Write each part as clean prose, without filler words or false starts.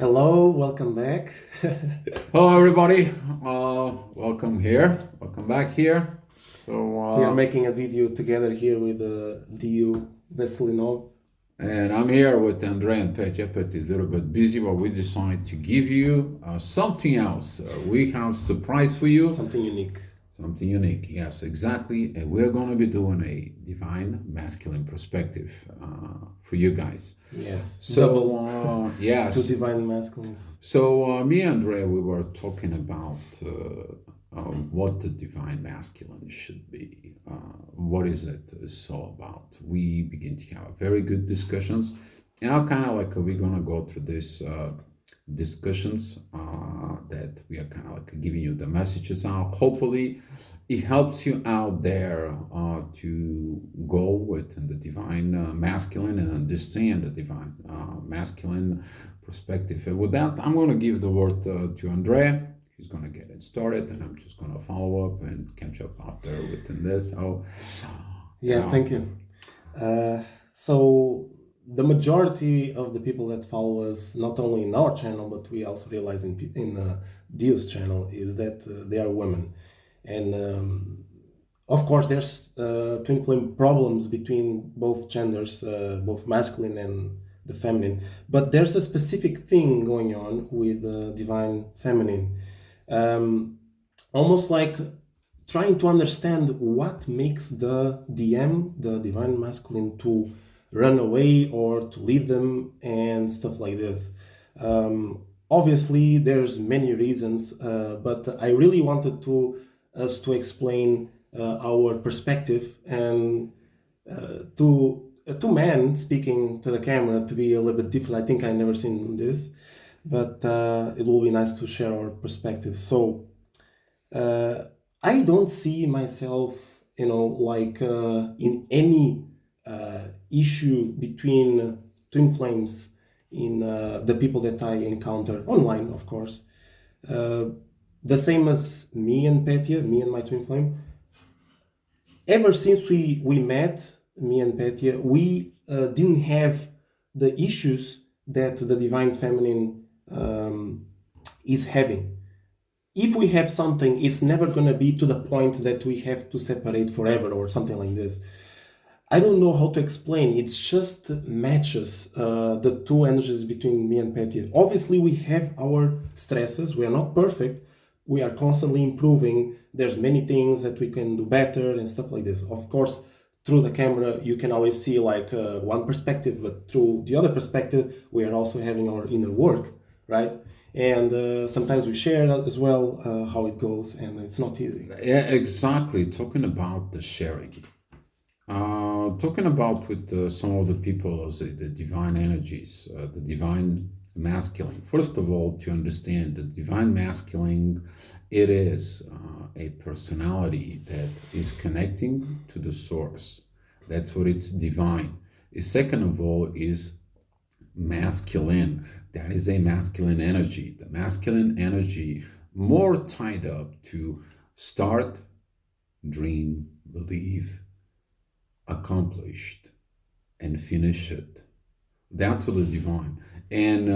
Hello, welcome back. Hello, everybody. Welcome here. Welcome back here. So, We are making a video together here with Dio Veselinov. and I'm here with Andre and Petya. Petya is a little bit busy, but we decided to give you something else. We have surprise for you. Something unique. Something unique. Yes, exactly. And we're going to be doing a divine masculine perspective for you guys. Yes. So, Double yes. two divine masculines. So, me and Andre, we were talking about what the divine masculine should be. What is it so about? We begin to have very good discussions, and I'm kind of like we're gonna go through this discussions that we are kind of like giving you the messages out. Hopefully, it helps you out there to go with the divine masculine and understand the divine masculine perspective. And with that, I'm going to give the word to Andrea. He's going to get it started, and I'm just going to follow up and catch up after within this. So, Yeah, thank you. So the majority of the people that follow us, not only in our channel, but we also realize in Dio's channel, is that they are women. And of course, there's twin flame problems between both genders, both masculine and the feminine. But there's a specific thing going on with the divine feminine. Almost like trying to understand what makes the DM, the divine masculine, to run away or to leave them and stuff like this. Obviously, there's many reasons, but I really wanted us to explain our perspective and to men speaking to the camera to be a little bit different. I think I never seen this, but it will be nice to share our perspective. So I don't see myself, like in any issue between twin flames in the people that I encounter online, of course. The same as me and Petya, me and my twin flame. Ever since we met, me and Petya, we didn't have the issues that the divine feminine is having. If we have something, it's never going to be to the point that we have to separate forever or something like this. I don't know how to explain. It just matches the two energies between me and Petya. Obviously, we have our stresses. We are not perfect. We are constantly improving. There's many things that we can do better and stuff like this. Of course, through the camera, you can always see like one perspective, but through the other perspective, we are also having our inner work, right? And sometimes we share as well how it goes, and it's not easy. yeah, exactly. Talking about the sharing. Talking about with some of the people as the divine energies, the divine masculine. First of all, to understand the divine masculine, it is a personality that is connecting to the source. That's what it's divine. Second of all, is masculine. That is a masculine energy. The masculine energy more tied up to start, dream, believe, accomplished, and finish it. That's what the divine. And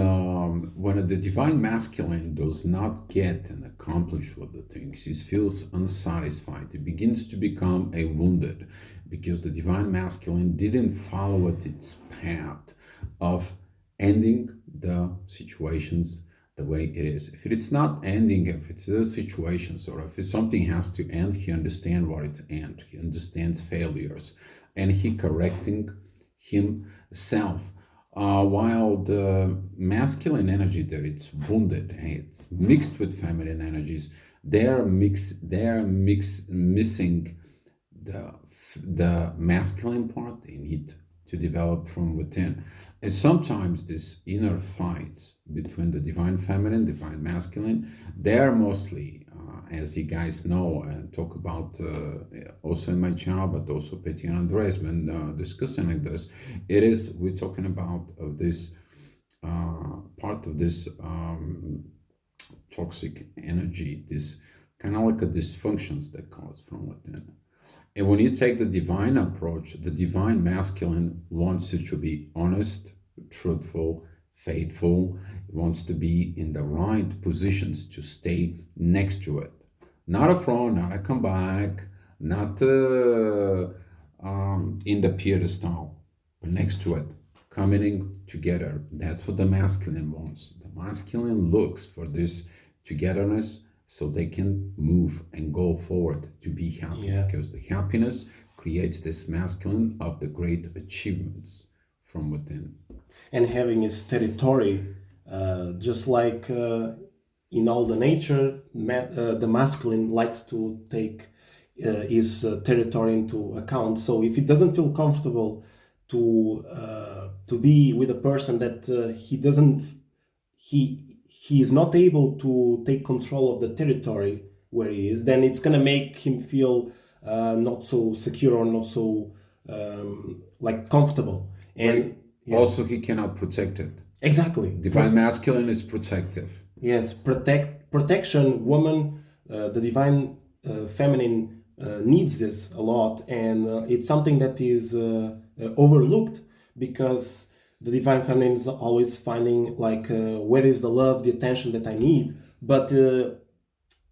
when the divine masculine does not get and accomplish what the things, he feels unsatisfied. It begins to become a wounded because the divine masculine didn't follow its path of ending the situations the way it is. If it's not ending, if it's those situations, or if it's something has to end, he understands what it's end. He understands failures, and he correcting himself. While the masculine energy that it's wounded, it's mixed with feminine energies, missing the masculine part. They need to develop from within. And sometimes these inner fights between the divine feminine, divine masculine, they're mostly, as you guys know and talk about also in my channel, but also Petty and Andres when discussing like this, we're talking about this part of this toxic energy, this kind of like a dysfunctions that cause from within. And when you take the divine approach, the divine masculine wants you to be honest, truthful, faithful, wants to be in the right positions to stay next to it. Not a front, not a comeback, not in the pedestal, but next to it, coming in together. That's what the masculine wants. The masculine looks for this togetherness so they can move and go forward to be happy Yeah. because the happiness creates this masculine of the great achievements from within. And having his territory, just like in all the nature, the masculine likes to take his territory into account. So if he doesn't feel comfortable to be with a person that he is not able to take control of the territory where he is, then it's gonna make him feel not so secure or not so like comfortable. Right. And yeah, Also, he cannot protect it. exactly. Divine masculine is protective. Yes, protection. Woman, the divine feminine needs this a lot, and it's something that is overlooked because the divine feminine is always finding like where is the love, the attention that I need, but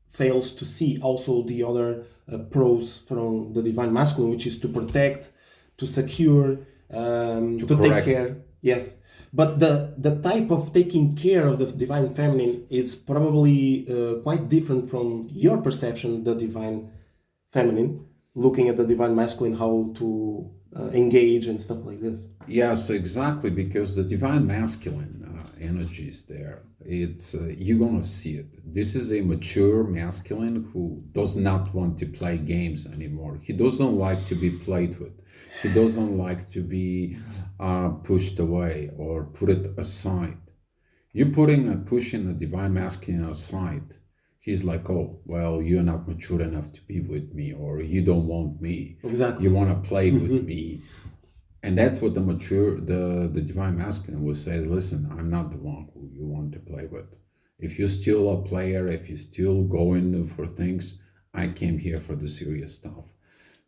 fails to see also the other pros from the divine masculine, which is to protect, to secure, to take correct. care. Yes, but the type of taking care of the divine feminine is probably quite different from your perception of the divine feminine, looking at the divine masculine, how to engage and stuff like this. Yes, exactly, because the divine masculine energy is there. It's you're gonna see it. This is a mature masculine who does not want to play games anymore. He doesn't like to be played with. He doesn't like to be pushed away or put it aside. You pushing the divine masculine aside. He's like, oh, well, you're not mature enough to be with me, or you don't want me. Exactly. You want to play with me. And that's what the divine masculine will say, listen, I'm not the one who you want to play with. If you're still a player, if you're still going for things, I came here for the serious stuff.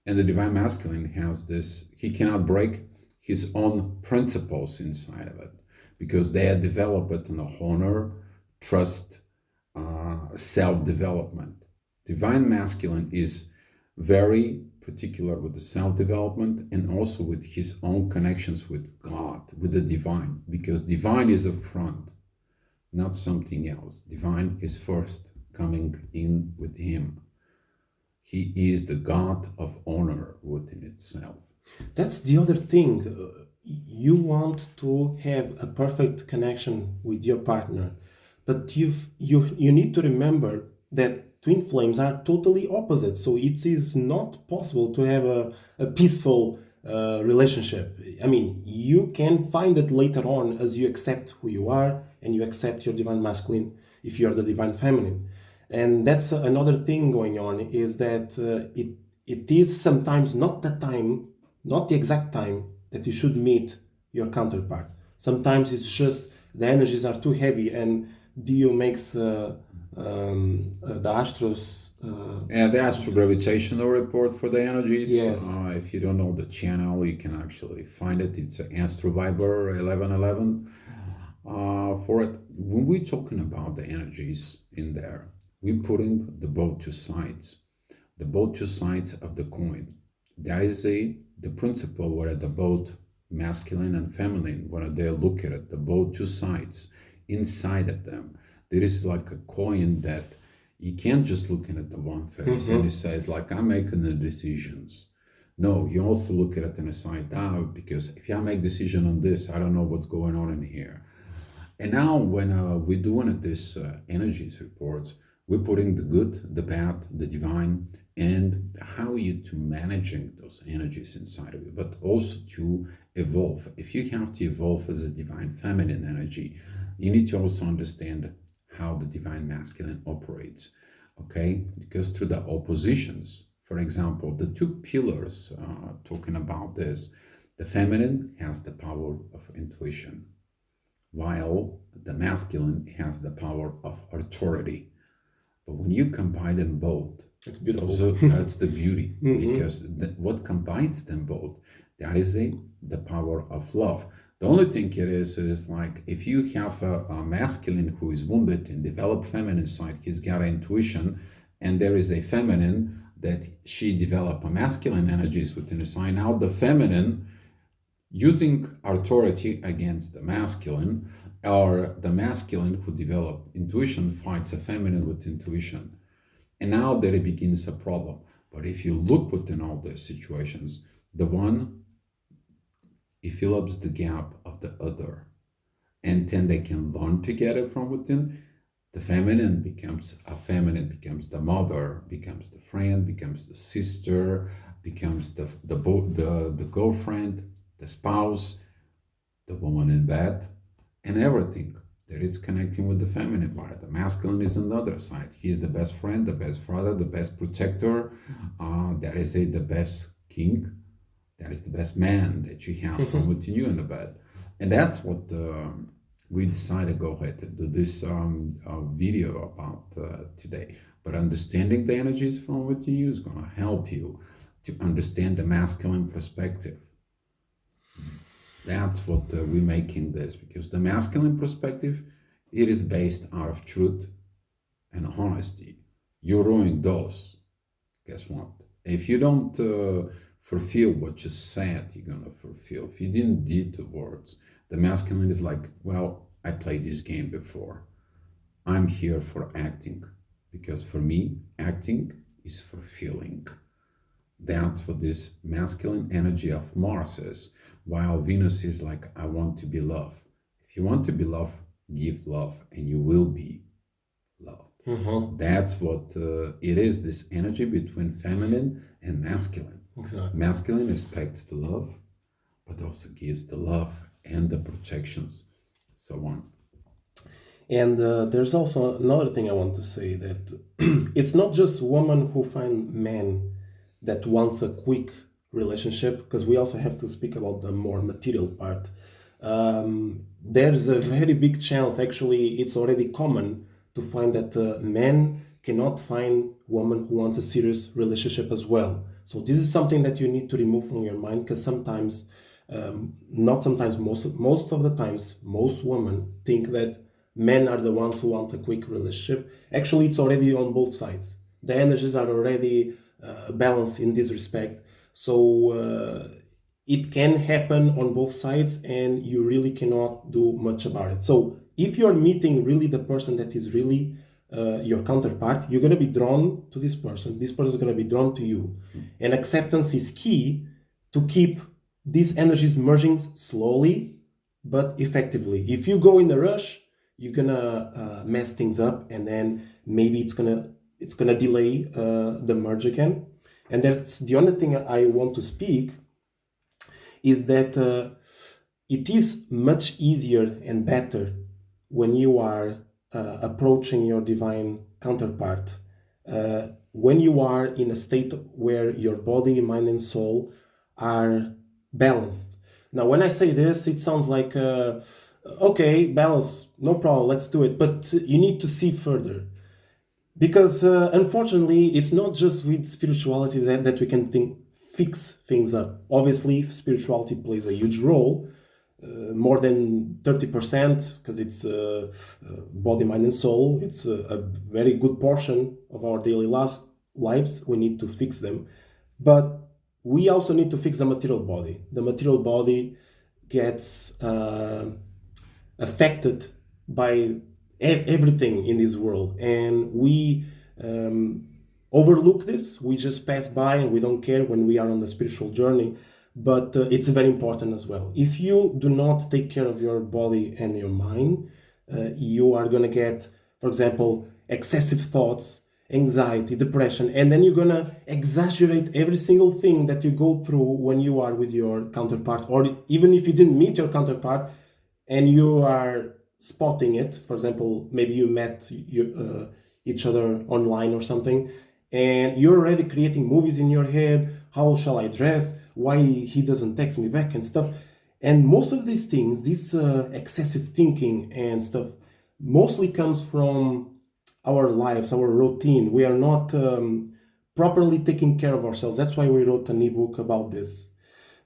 And the divine masculine has this, he cannot break his own principles inside of it because they are developed in the honor, trust, self-development. Divine masculine is very particular with the self-development and also with his own connections with God, with the divine, because divine is the front, not something else. Divine is first coming in with him. He is the God of honor within itself. That's the other thing. You want to have a perfect connection with your partner, but you need to remember that twin flames are totally opposite. So it is not possible to have a peaceful relationship. I mean, you can find it later on as you accept who you are and you accept your divine masculine if you are the divine feminine. And that's another thing going on is that it is sometimes not the time, not the exact time that you should meet your counterpart. Sometimes it's just the energies are too heavy, and Dio makes the astros. And the astrogravitational report for the energies. Yes. If you don't know the channel, you can actually find it. It's Astroviber 1111. For it, when we're talking about the energies in there, we're putting the both two sides, the both two sides of the coin. That is the principle where the both masculine and feminine, when they look at it, the both two sides inside of them, there is like a coin that you can't just look at the one face and it says like I'm making the decisions. No, you also look at it in a side out because if I make decision on this, I don't know what's going on in here. And now when we're doing this energies reports, we're putting the good, the bad, the divine, and how are you to managing those energies inside of you, but also to evolve. If you have to evolve as a divine feminine energy, you need to also understand how the divine masculine operates, okay? Because through the oppositions, for example, the two pillars talking about this, the feminine has the power of intuition, while the masculine has the power of authority. But when you combine them both, It's beautiful. that's the beauty, because what combines them both, that is the power of love. The only thing it is like if you have a masculine who is wounded and develop feminine side, he's got an intuition, and there is a feminine that she develop a masculine energies within the sign. Now the feminine using authority against the masculine, or the masculine who develop intuition fights a feminine with intuition. And now there begins a problem. But if you look within all those situations, the one, it fills the gap of the other. And then they can learn together from within. The feminine becomes a feminine, becomes the mother, becomes the friend, becomes the sister, becomes the girlfriend, the spouse, the woman in bed, and everything that is connecting with the feminine part. The masculine is another side. He's the best friend, the best father, the best protector. That is the best king. That is the best man that you have from within you in the bed. And that's what we decided to go ahead and do this video about today. But understanding the energies from within you is going to help you to understand the masculine perspective. That's what we're making this, because the masculine perspective, it is based out of truth and honesty. You ruin those. Guess what? If you don't fulfill what you said you're gonna fulfill, if you didn't did the words, the masculine is like, well, I played this game before. I'm here for acting, because for me, acting is fulfilling. That's what this masculine energy of Mars is. While Venus is like, I want to be loved. If you want to be loved, give love and you will be loved. That's what it is, this energy between feminine and masculine. Exactly. Masculine expects the love, but also gives the love and the protections, so on. And there's also another thing I want to say, that it's not just women who find men that wants a quick relationship, because we also have to speak about the more material part. There's a very big chance, actually, it's already common to find that men cannot find women who wants a serious relationship as well. So this is something that you need to remove from your mind, because sometimes, not sometimes, most of the times, most women think that men are the ones who want a quick relationship. Actually, it's already on both sides. The energies are already balanced in this respect. So it can happen on both sides, and you really cannot do much about it. So if you're meeting really the person that is really your counterpart, you're going to be drawn to this person. This person is going to be drawn to you. And acceptance is key to keep these energies merging slowly but effectively. If you go in a rush, you're gonna mess things up, and then maybe it's gonna delay the merge again. And that's the only thing I want to speak, is that it is much easier and better when you are approaching your divine counterpart, when you are in a state where your body, mind, and soul are balanced. Now, when I say this, it sounds like, okay, balance, no problem, let's do it. But you need to see further. Because unfortunately, it's not just with spirituality that we can fix things up. Obviously, spirituality plays a huge role, more than 30%, because it's body, mind, and soul. It's a very good portion of our daily lives. We need to fix them. But we also need to fix the material body. The material body gets affected by everything in this world, and we overlook this. We just pass by and we don't care when we are on the spiritual journey. But it's very important as well. If you do not take care of your body and your mind, you are going to get, for example, excessive thoughts, anxiety, depression, and then you're going to exaggerate every single thing that you go through when you are with your counterpart, or even if you didn't meet your counterpart and you are spotting it. For example, maybe you met each other online or something, and you're already creating movies in your head. How shall I dress? Why he doesn't text me back and stuff? And most of these things, this excessive thinking and stuff, mostly comes from our lives, our routine. We are not properly taking care of ourselves. That's why we wrote an ebook about this.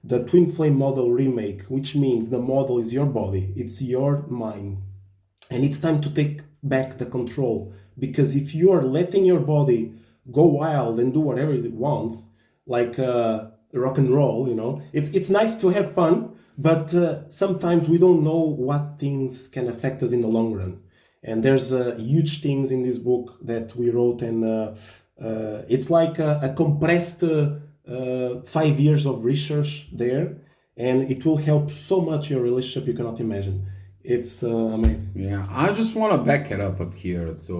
the twin flame model remake, which means the model is your body, it's your mind, and it's time to take back the control. Because if you are letting your body go wild and do whatever it wants, like rock and roll, it's nice to have fun, but sometimes we don't know what things can affect us in the long run. And there's huge things in this book that we wrote, and it's like a compressed 5 years of research there, and it will help so much your relationship you cannot imagine. It's amazing. Yeah, I just want to back it up here. So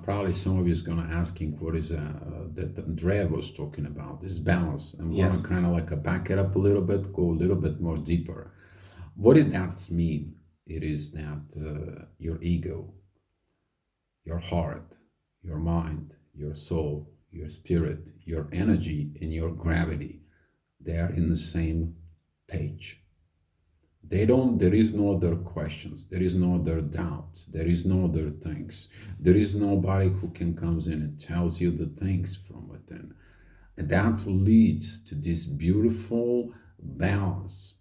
probably some of you is gonna asking what is that Andrea was talking about, this balance. I'm gonna Yes. kind of like back it up a little bit, go a little bit more deeper. What did that mean? It is that your ego, your heart, your mind, your soul, your spirit, your energy, and your gravity, they are in the same page. They don't, there is no other questions, there is no other doubts, there is no other things, there is nobody who can comes in and tells you the things from within, and that leads to this beautiful balance.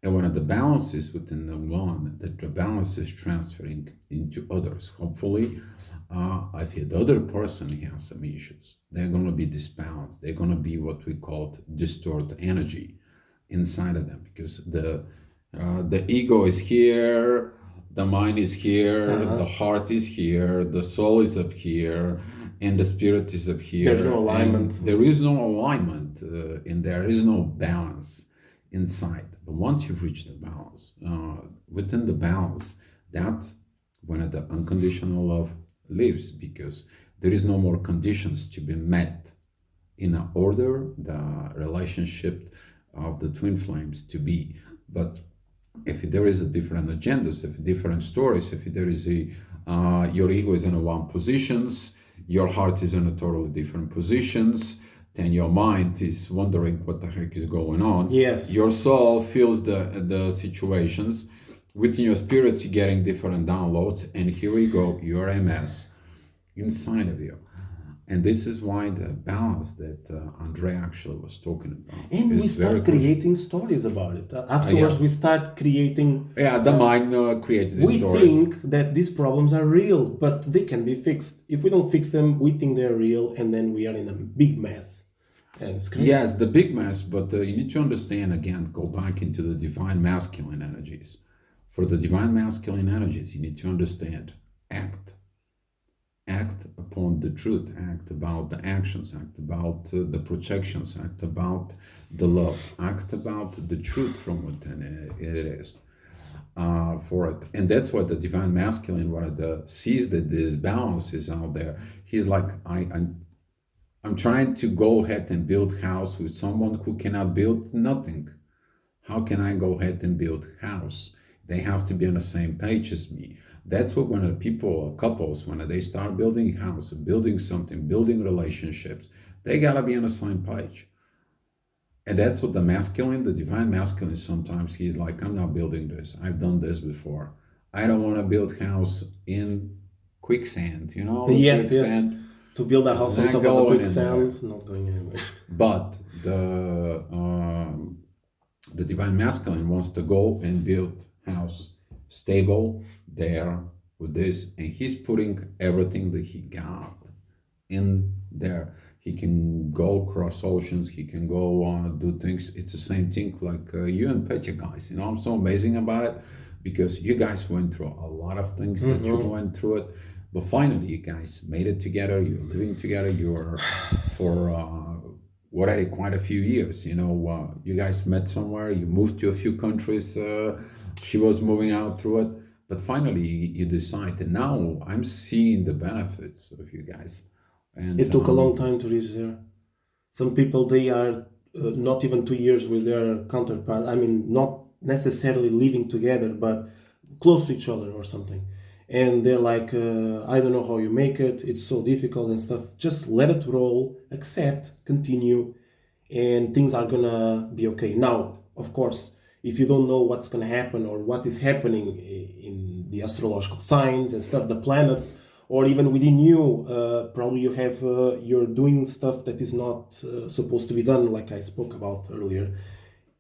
And when the balance is within the one, that the balance is transferring into others. Hopefully, if the other person has some issues, they're going to be disbalanced. They're going to be what we call distort energy inside of them, because the ego is here, the mind is here, the heart is here, the soul is up here, and the spirit is up here. There's no alignment. And there is no alignment, and there is no balance inside. But once you've reached the balance, within the balance, that's when the unconditional love lives, because there is no more conditions to be met in order the relationship of the twin flames to be. But if there is a different agendas, if different stories, if there is a your ego is in a one positions, your heart is in a totally different positions, then your mind is wondering what the heck is going on. Yes. Your soul feels the situations. Within your spirit, you're getting different downloads, and here we go, your MS inside of you. And this is why the balance that Andre actually was talking about. And we is very start creating stories about it. Afterwards, yes. we start creating. Yeah, the mind creates these We stories. think that these problems are real, but they can be fixed. If we don't fix them, we think they're real, and then we are in a big mess. And it's crazy. Yes, the big mess, but you need to understand again, go back into the divine masculine energies. For the divine masculine energies, you need to understand, act upon the truth, act about the actions, act about the projections, act about the love, act about the truth from within it is for it. And that's what the divine masculine, what the sees that this balance is out there. He's like, I'm trying to go ahead and build house with someone who cannot build nothing. How can I go ahead and build house? They have to be on the same page as me. That's what when people, couples, when they start building house, building something, building relationships, they gotta be on the same page. And that's what the masculine, the divine masculine, sometimes he's like, I'm not building this. I've done this before. I don't want to build house in quicksand, Yes, quicksand. yes. To build a house on not top of a going quicksand is not going anywhere. But the divine masculine wants to go and build house stable there with this, and he's putting everything that he got in there. He can go across oceans, he can go do things. It's the same thing like you and Petya guys. I'm so amazing about it, because you guys went through a lot of things that you went through it, but finally you guys made it together. You're living together. You're for already quite a few years. You guys met somewhere. You moved to a few countries. She was moving out through it, but finally you decide. And now I'm seeing the benefits of you guys. And It took a long time to reach there. Some people, they are not even 2 years with their counterpart. I mean, not necessarily living together, but close to each other or something. And they're like, I don't know how you make it. It's so difficult and stuff. Just let it roll, accept, continue, and things are gonna be okay. Now, of course, if you don't know what's gonna happen or what is happening in the astrological signs and stuff, the planets, or even within you, probably you have you're doing stuff that is not supposed to be done, like I spoke about earlier.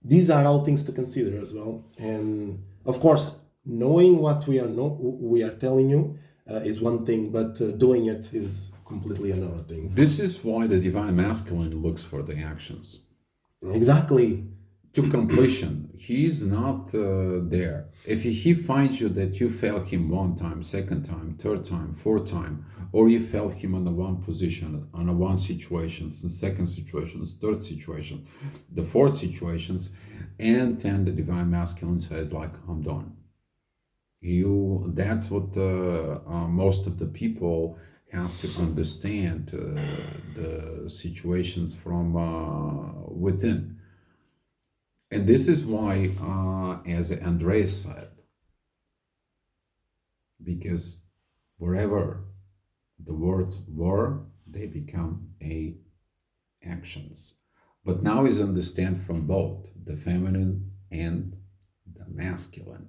These are all things to consider as well. And of course, knowing what we are telling you is one thing, but doing it is completely another thing. This is why the divine masculine looks for the actions Exactly. to completion. He's not there. If he finds you that you failed him one time, second time, third time, fourth time, or you failed him on the one position, on the one situations, the second situations, third situation, the fourth situations, and then the divine masculine says like, I'm done. You, that's what most of the people have to understand the situations from within. And this is why, as Andres said, because wherever the words were, they become a actions. But now is understand from both the feminine and the masculine,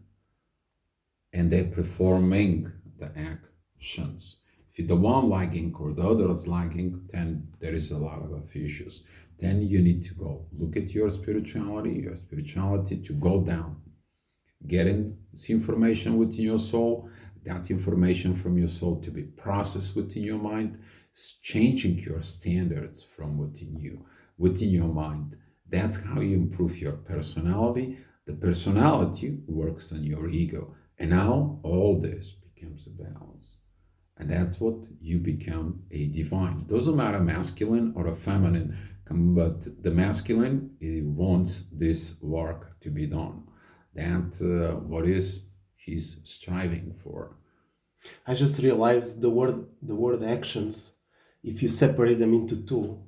and they're performing the actions. If the one lagging or the other is lagging, then there is a lot of issues. Then you need to go look at your spirituality to go down, getting this information within your soul, that information from your soul to be processed within your mind, changing your standards from within you, within your mind. That's how you improve your personality. The personality works on your ego. And now all this becomes a balance. And that's what you become a divine. Doesn't matter masculine or a feminine, but the masculine it wants this work to be done. That what is he's striving for. I just realized the word actions. If you separate them into two,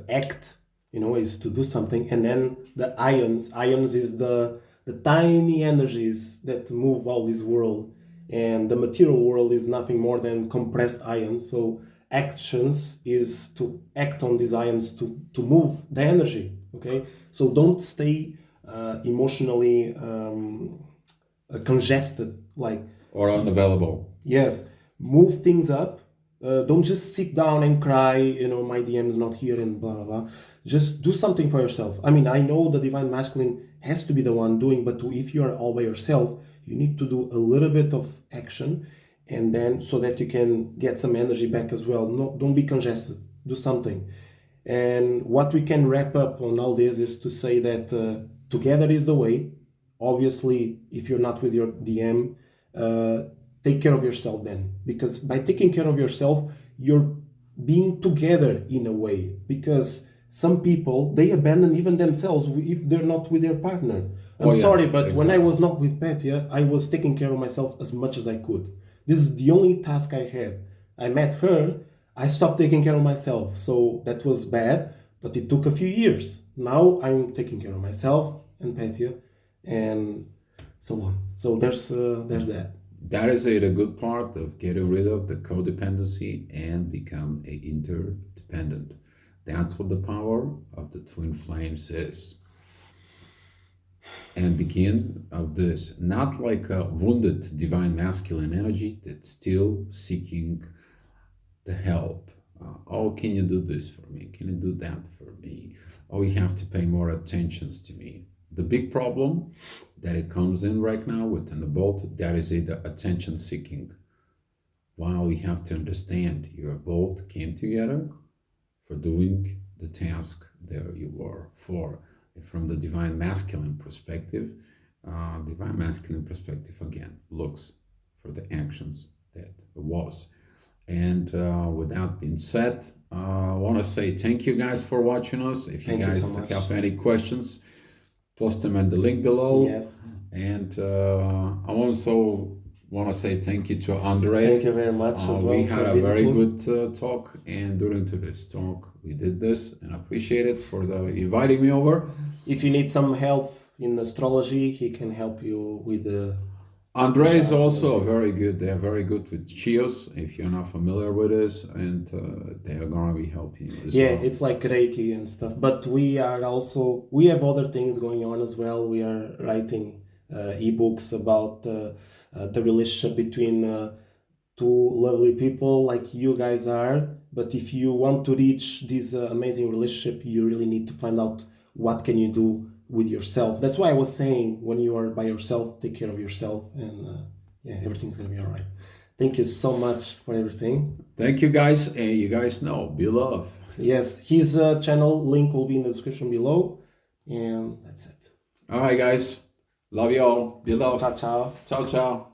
act, is to do something, and then the ions. Ions is the tiny energies that move all this world, and the material world is nothing more than compressed ions. So actions is to act on these ions to move the energy. Okay, so don't stay emotionally congested, like. Or unavailable. Yes, move things up. Don't just sit down and cry, my DM is not here and blah, blah, blah. Just do something for yourself. I mean, I know the divine masculine has to be the one doing, but if you are all by yourself, you need to do a little bit of action, and then so that you can get some energy back as well. No, don't be congested. Do something. And what we can wrap up on all this is to say that together is the way. Obviously, if you're not with your DM, uh, take care of yourself then. Because by taking care of yourself, you're being together in a way. Because some people, they abandon even themselves if they're not with their partner. I'm Oh sorry, yes, but when I exactly. was not with Petya, I was taking care of myself as much as I could. This is the only task I had. I met her, I stopped taking care of myself. So that was bad, but it took a few years. Now I'm taking care of myself and Petya and so on. So there's that. That is a good part of getting rid of the codependency and become a interdependent. That's what the power of the twin flames is. And begin of this, not like a wounded divine masculine energy that's still seeking the help. Oh, can you do this for me? Can you do that for me? Oh, you have to pay more attentions to me. The big problem that it comes in right now within the bolt, that is the attention seeking. While you have to understand your both came together for doing the task there you were for. From the divine masculine perspective again looks for the actions that was. And with that being said, I want to say thank you guys for watching us. If you Thank you so guys much. have any questions, post them in the link below. Yes. And I also want to say thank you to Thank Andre. you very much as We well had for a very visiting. good talk, and during to this talk, we did this, and I appreciate it for the inviting me over. If you need some help in astrology, he can help you with the Andre is charts and also everything. very good. They're very good with Chios, if you're not familiar with this, and they are gonna be helping you as Yeah, well. it's like Reiki and stuff. But we have other things going on as well. We are writing ebooks about the relationship between two lovely people like you guys are. But if you want to reach this amazing relationship, you really need to find out what can you do with yourself. That's why I was saying, when you are by yourself, take care of yourself, and yeah, everything's gonna be all right. Thank you so much for everything. Thank you guys, and you guys know, be love. Yes, his channel link will be in the description below, and that's it. All right, guys. Love you all. Be love. Ciao, ciao. Ciao, ciao.